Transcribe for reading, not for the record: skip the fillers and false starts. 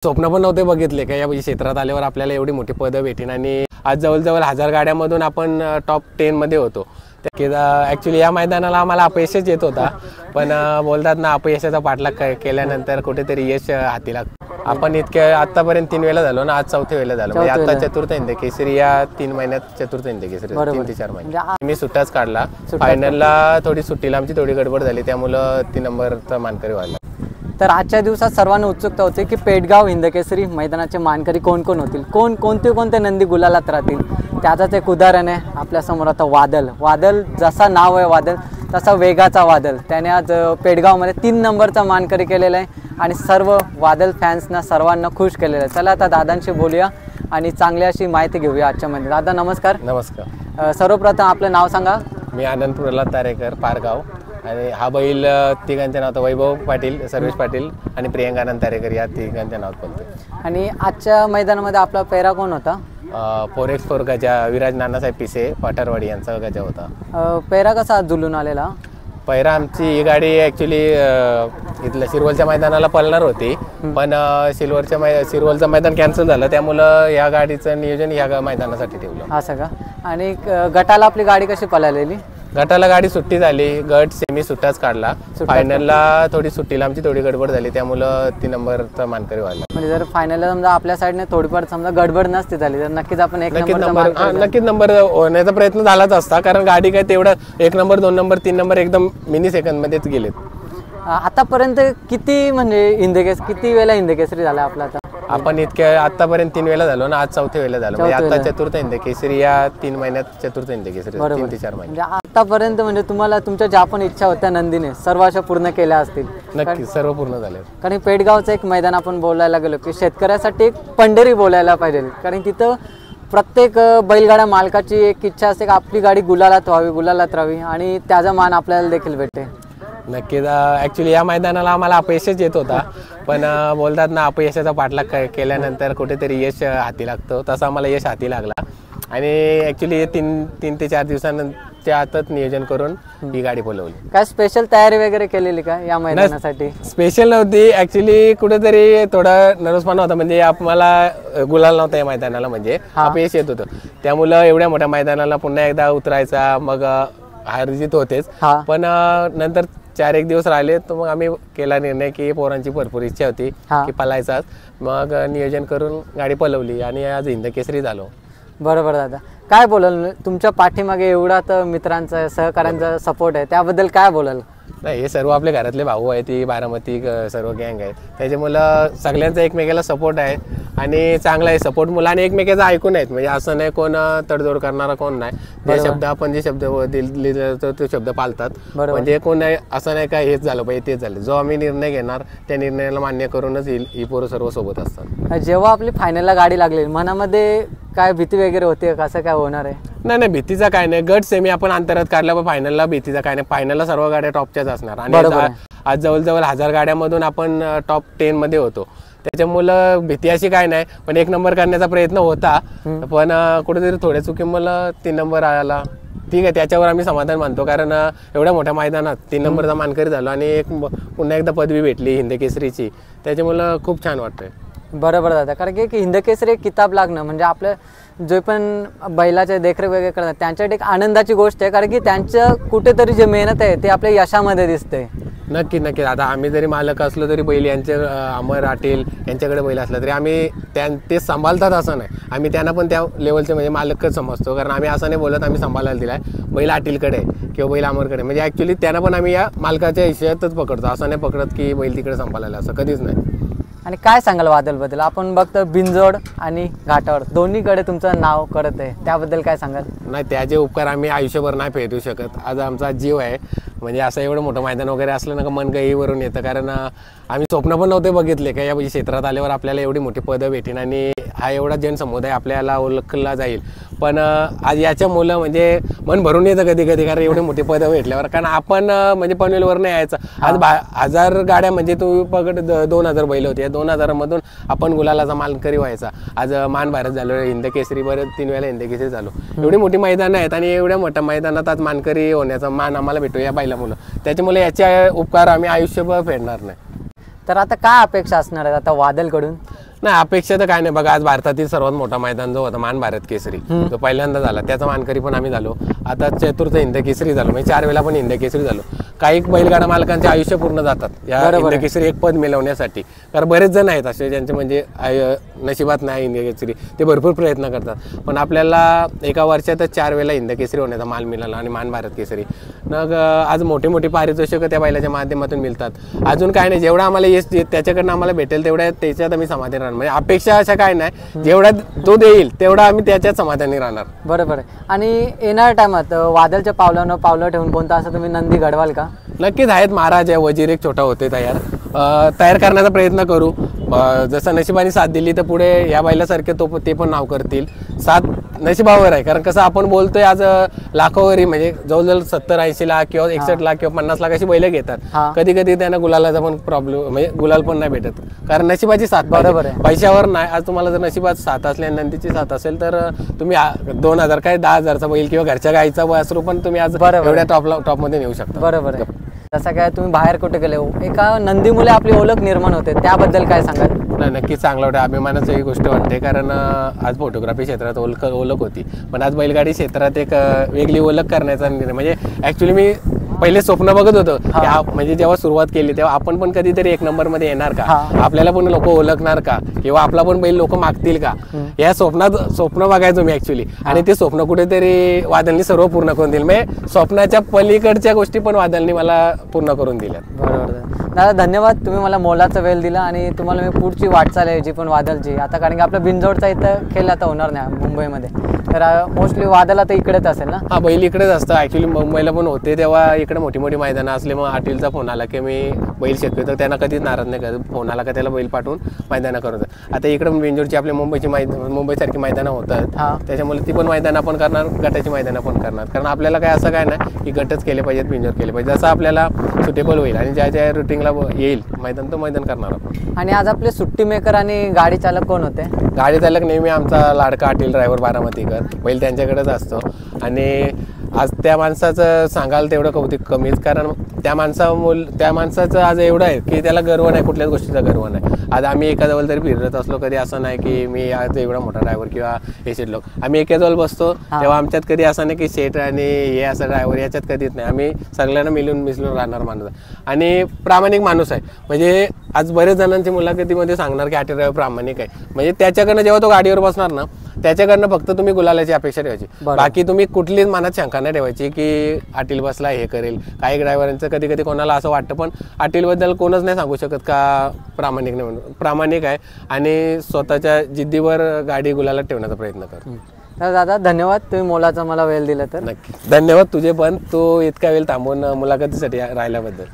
स्वप्न पण नव्हते बघितले का या क्षेत्रात आल्यावर आपल्याला एवढी मोठी पदं भेटेन आणि आज जवळजवळ 1000 गाड्यांमधून आपण टॉप 10 मध्ये होतो। ॲक्च्युली या मैदानाला आम्हाला अपयशच येत होता, पण बोलतात ना अपयशाचा पाठलाग केल्यानंतर कुठेतरी यश हाती लागतं। आपण इतक्या आतापर्यंत 3 वेळा झालो ना, आज 4थ्या वेळेला झालो, म्हणजे आता चतुर्थ हिंद केसरी या 3 महिन्यात चतुर्थ हिंद केसरी 3 ते 4 महिने मी सुट्टाच काढला। फायनलला थोडी सुट्टीला आमची थोडी गडबड झाली, त्यामुळे 3 नंबरचा मानकरी व्हायला। तर आजच्या दिवसात सर्वांना उत्सुकता होती की पेडगाव हिंदकेसरी मैदानाचे मानकरी कोण कोण होतील, कोणते नंदी गुलालात राहतील। त्याचंच एक उदाहरण आहे आपल्यासमोर आता वादल जसा नाव आहे वादल तसा वेगाचा वादल। त्याने आज पेडगावमध्ये 3 नंबरचा मानकरी केलेला आहे आणि सर्व वादल फॅन्सना सर्वांना खुश केलेलं आहे। चला आता दादांशी बोलूया आणि चांगली अशी माहिती घेऊया आजच्या मध्ये। दादा नमस्कार। नमस्कार। सर्वप्रथम आपलं नाव सांगा। मी आनंद प्रल्हाद तारेकर, पारगाव, आणि हा बैल तिघांचे नाव वैभव पाटील, सर्वेश पाटील आणि प्रियंका आनंद तारेकर या तिघांच्या नावात बोलतो। आणि आजच्या मैदानामध्ये आपला पेहरा कोण होता? 4x4 गजा विराज नानासाहेब पिसे पाटरवाडी यांचा गजा होता। पेहरा कसा जुलून आलेला? पहिला आमची ही गाडी ॲक्च्युली इथलं शिरवलच्या मैदानाला पळणार होती, पण शिरवलचं मैदान कॅन्सल झालं, त्यामुळं या गाडीचं नियोजन या मैदानासाठी ठेवलं। असं का? आणि गटाला आपली गाडी कशी पळालेली? गटाला गाडी सुट्टी झाली, गट सेमी सुट्टाच काढला। फायनलला थोडी सुट्टीला आमची थोडी गडबड झाली, त्यामुळं 3 नंबरचा मानकरी व्हायला। म्हणजे जर फायनलला समजा आपल्या साईडने थोडीफार समजा गडबड नसती झाली तर नक्कीच आपण नक्कीच नंबर होण्याचा प्रयत्न झालाच असता, कारण गाडी काय तेवढं 1 नंबर 2 नंबर 3 नंबर एकदम मिनी सेकंद मध्येच गेलेत। आतापर्यंत किती म्हणजे किती वेळा हिंदकेसरी झाला आपला? आपण इतक्या आतापर्यंत 3 वेळा झालो ना, आज 4थ्या वेळेला झालो, म्हणजे आता चतुर्थ हिंद केसरी या 3 महिन्यात चतुर्थ हिंद केसरी 3 ते 4 महिने। आतापर्यंत म्हणजे तुम्हाला तुमच्या ज्या पण इच्छा होत्या नंदीने सर्व अशा पूर्ण केल्या असतील? नक्की सर्व पूर्ण झाले। कारण पेडगावचं एक मैदान आपण बोलायला गेलो की शेतकऱ्यासाठी एक पंढरी बोलायला पाहिजे, कारण तिथं प्रत्येक बैलगाडा मालकाची एक इच्छा असते की आपली गाडी गुलालात राहावी आणि त्याचा मान आपल्याला देखील भेटते। नक्कीच। ॲक्च्युली या मैदानाला आम्हाला अपयशच येत होता, पण बोलतात ना अपयशाचा पाठलाग केल्यानंतर कुठेतरी यश हाती लागतं, तसं आम्हाला यश हाती लागला। आणि ॲक्च्युली 3 ते 4 दिवसांच्या आतच नियोजन करून ही गाडी बोलवली। काय स्पेशल तयारी वगैरे केलेली का या मैदानासाठी? स्पेशल नव्हती, ॲक्च्युली कुठेतरी थोडा नर्वसपणा होता, म्हणजे आम्हाला गुलाल नव्हता या मैदानाला, म्हणजे अपयश येत होतं, त्यामुळं एवढ्या मोठ्या मैदानाला पुन्हा एकदा उतरायचा, मग हारजीत होतेच, पण नंतर 4-1 दिवस राहिले तर मग आम्ही केला निर्णय की पोरांची भरपूर इच्छा होती की पळायचाच, मग नियोजन करून गाडी पळवली आणि आज हिंद केसरी झालो। बरोबर दादा, काय बोलाल तुमच्या पाठीमागे एवढा तर मित्रांचा सहकाऱ्यांचा सपोर्ट आहे, त्याबद्दल काय बोलाल? नाही, हे सर्व आपले घरातले भाऊ आहेत, ती बारामती सर्व गँग आहे, त्याच्यामुळं सगळ्यांचा एकमेकाला सपोर्ट आहे आणि चांगला आहे सपोर्ट मुलं, आणि एकमेकाचं ऐकून आहेत, म्हणजे असं नाही कोण तडजोड करणारा कोण नाही, जे शब्द आपण जे शब्द दिले तो शब्द पाळतात, म्हणजे कोण नाही असं नाही का हेच झालं पाहिजे तेच झालं, जो आम्ही निर्णय घेणार त्या निर्णयाला मान्य करूनच ही पोरं सर्व सोबत असतात। जेव्हा आपली फायनलला गाडी लागली मनामध्ये काय भीती वगैरे होती, कसं काय होणार आहे? नाही, भीतीचा काय नाही, गट सेमी आपण अंतरात काढला, पण फायनलला भीतीचा काय नाही, फायनलला सर्व गाड्या टॉपच्याच असणार आणि आज जवळजवळ 1000 गाड्यांमधून आपण टॉप 10 मध्ये होतो, त्याच्यामुळं भीती अशी काय नाही, पण 1 नंबर करण्याचा प्रयत्न होता, पण कुठेतरी थोड्या चुकीमुळं 3 नंबर आला, ठीक आहे, त्याच्यावर आम्ही समाधान मानतो, कारण एवढ्या मोठ्या मैदानात 3 नंबरचा मानकरी झालो आणि पुन्हा एकदा पदवी भेटली हिंद केसरीची, त्याच्यामुळं खूप छान वाटतंय। बरोबर दादा, कारण की हिंदकेसरी एक किताब लागणं म्हणजे आपलं जे पण बैलाचे देखरेख वगैरे करतात त्यांच्यासाठी एक आनंदाची गोष्ट आहे, कारण की त्यांचं कुठेतरी जे मेहनत आहे ते आपल्या यशामध्ये दिसते। नक्की। आता आम्ही जरी मालक असलो तरी बैल यांचे अमर आटील यांच्याकडे बैल असला तरी आम्ही ते सांभाळतात असं नाही, आम्ही त्यांना पण त्या लेवलचे म्हणजे मालकच समजतो, कारण आम्ही असं नाही बोलत आम्ही सांभाळायला दिलाय बैल आटीलकडे किंवा बैल अमरकडे, म्हणजे ॲक्च्युली त्यांना पण आम्ही या मालकाच्या हिशोबातच पकडतो, असं नाही पकडत की बैल तिकडे सांभाळायला, असं कधीच नाही। आणि काय सांगाल वादलबद्दल? आपण बघतो बिनजोड आणि घाटावर दोन्हीकडे तुमचं नाव करत आहे, त्याबद्दल काय सांगाल? नाही, त्याचे उपकार आम्ही आयुष्यभर नाही फेडू शकत, आज आमचा जीव आहे, म्हणजे असं एवढं मोठं मैदान वगैरे असलं ना का मन गहीवरून येतं, कारण आम्ही स्वप्न पण नव्हते बघितले का या क्षेत्रात आल्यावर आपल्याला एवढी मोठी पदं भेटेन आणि हा एवढा जनसमुदाय आपल्याला ओळखला जाईल, पण आज याच्या मुलं म्हणजे मन भरून येतं कधी कधी, कारण एवढी मोठी पदं भेटल्यावर, कारण आपण म्हणजे पनवेलवर नाही यायचं, आज 1000 गाड्या म्हणजे तू पकड 2000 बैल होते, 2000 मधून आपण गुलालाचा मानकरी व्हायचा, आज मान भारत झालो, हिंद केसरी बरं 3 वेळा हिंद केसरी झालो, एवढी मोठी मैदानं आहेत आणि एवढ्या मोठ्या मैदानात आज मानकरी होण्याचा मान आम्हाला भेटतो या बैलामुळं, त्याच्यामुळे याचे उपकार आम्ही आयुष्यभर फेडणार नाही। तर आता काय अपेक्षा असणार आहेत आता वादलकडून? नाही अपेक्षा तर काय नाही बघा, आज भारतातील सर्वात मोठा मैदान जो होता मान भारत केसरी तो पहिल्यांदा झाला, त्याचा मानकरी पण आम्ही झालो. आता चतुर्थ हिंद केसरी झालो, म्हणजे 4 वेळा पण हिंद केसरी झालो. काही बैलगाडा मालकांचे आयुष्य पूर्ण जातात या हिंद केसरी एक पद मिळवण्यासाठी, कारण बरेच जण आहेत असे ज्यांचे म्हणजे नशिबात नाही हिंद केसरी, ते भरपूर प्रयत्न करतात. पण आपल्याला एका वर्षातच 4 वेळा हिंद केसरी होण्याचा मान मिळाला आणि मान भारत केसरी. मग आज मोठे मोठे पारितोषिक त्या बैलाच्या माध्यमातून मिळतात. अजून काय नाही, जेवढा आम्हाला यश त्याच्याकडनं आम्हाला भेटेल तेवढ्या त्याच्यात आम्ही समाधानी राहणार. म्हणजे अपेक्षा अशा काय नाही, जेवढा तो देईल तेवढा आम्ही त्याच्यात समाधानी राहणार. बरोबर आहे. आणि येणाऱ्या टायमात वादलच्या पावलानं पावलं ठेवून कोणता असं तुम्ही नंदी घडवाल का? नक्कीच आहेत. महाराज आहे, वजीर एक छोटा होते तयार करण्याचा प्रयत्न करू. जसं नशिबाने साथ दिली तर पुढे या बैलासारखे ते पण नाव करतील. साथ नशिबावर आहे, कारण कसं आपण बोलतोय आज लाखोवरी म्हणजे जवळजवळ 70-80 लाख किंवा 61 लाख किंवा 50 लाख अशी बैल घेतात. कधी कधी त्यांना गुलालाचा पण प्रॉब्लेम म्हणजे गुलाल पण नाही भेटत, कारण नशिबाची साथ. बरोबर आहे, पैशावर नाही. आज तुम्हाला जर नशिबात साथ असली आणि नंदीची साथ असेल तर तुम्ही 2000 काय 10,000चा बैल किंवा घरच्या गाईचा वासरू पण तुम्ही आज एवढ्या टॉपमध्ये नेऊ शकता. बरोबर आहे. जसं काय तुम्ही बाहेर कुठे गेले, एका नंदीमुळे आपली ओळख निर्माण होते, त्याबद्दल काय सांगाल? नाही, नक्कीच चांगलं वाटतं, अभिमानाची ही गोष्ट वाटते. कारण आज फोटोग्राफी क्षेत्रात ओळख होती, पण आज बैलगाडी क्षेत्रात एक वेगळी ओळख करण्याचा निर्णय. म्हणजे ॲक्च्युली मी पहिले स्वप्न बघत होतो, म्हणजे जेव्हा सुरुवात केली तेव्हा आपण पण कधीतरी 1 नंबरमध्ये येणार का, आपल्याला पण लोक ओळखणार का, किंवा आपला पण बैल लोक मागतील का, या स्वप्न बघायचो मी ॲक्च्युली. आणि ते स्वप्न कुठेतरी वादलनी सर्व पूर्ण करून दिलं. म्हणजे स्वप्नाच्या पलीकडच्या गोष्टी पण वादलनी मला पूर्ण करून दिल्या. बरोबर दादा, धन्यवाद. तुम्ही मला मोलाचा वेळ दिला आणि तुम्हाला मी पुढची वाटचाल आहे जी पण वादलची आता, कारण की आपला बिनजोडचा इथं खेळ आता होणार नाही मुंबईमध्ये, तर मोस्टली वादल आता इकडेच असेल ना? हा, बैल इकडेच असतं. ॲक्च्युली मुंबईला पण होते तेव्हा इकडे मोठी मोठी मैदानं असले, मग आटीलचा फोन आला की मी बैल शक्यतो त्यांना कधीच नाराज नाही करत. फोन आला का त्याला बैल पाठवून मैदानं करत. आता इकडे बिनजोडची आपल्या मुंबईसारखी मैदानं होतात, त्याच्यामुळे ती पण मैदानं आपण करणार, गटाची मैदानं पण करणार. कारण आपल्याला काय असं काय नाही की गटच केले पाहिजेत, बिनजोड केले पाहिजे, जसं आपल्याला सुटेबल होईल आणि ज्या ज्या रुटीनला येईल मैदान तो मैदान करणार आपण. आणि आज आपले सुट्टी मेकर आणि गाडी चालक कोण होते? गाडी चालक नेहमी आमचा लाडका आटील ड्रायव्हर बारामतीकर, बैल त्यांच्याकडेच असतो. आणि आज त्या माणसाचं सांगाल तेवढं कौतुक कमीच, कारण त्या माणसाचं आज एवढं आहे की त्याला गर्व नाही, कुठल्याच गोष्टीचा गर्व नाही. आज आम्ही एका तरी फिरत असलो, कधी असं नाही की मी आज एवढा मोठा ड्रायव्हर किंवा हे शेट लोक, आम्ही एका बसतो तेव्हा आमच्यात कधी असं नाही की शेट आणि हे असं ड्रायव्हर, याच्यात कधीच नाही. आम्ही सगळ्यांना मिसळून राहणार माणूस आणि प्रामाणिक माणूस आहे. म्हणजे आज बरेच जणांची मुलाखतीमध्ये सांगणार की आटील ड्रायव्हर प्रामाणिक आहे. म्हणजे त्याच्याकडनं जेव्हा तो गाडीवर बसणार ना, त्याच्याकडनं फक्त तुम्ही गुलालाची अपेक्षा ठेवायची, बाकी तुम्ही कुठलीच मनात शंका नाही ठेवायची की आटील बसला हे करेल. काही ड्रायव्हरांचं कधी कधी कोणाला असं वाटतं, पण आटीलबद्दल कोणच नाही सांगू शकत का प्रामाणिक नाही म्हणून. प्रामाणिक आहे आणि स्वतःच्या जिद्दीवर गाडी गुलाला ठेवण्याचा प्रयत्न करतो. तर दादा धन्यवाद, तुम्ही मोलाचा मला वेळ दिला तर. नक्की धन्यवाद तुझे पण, तू इतका वेळ थांबून मुलाखतीसाठी राहिल्याबद्दल.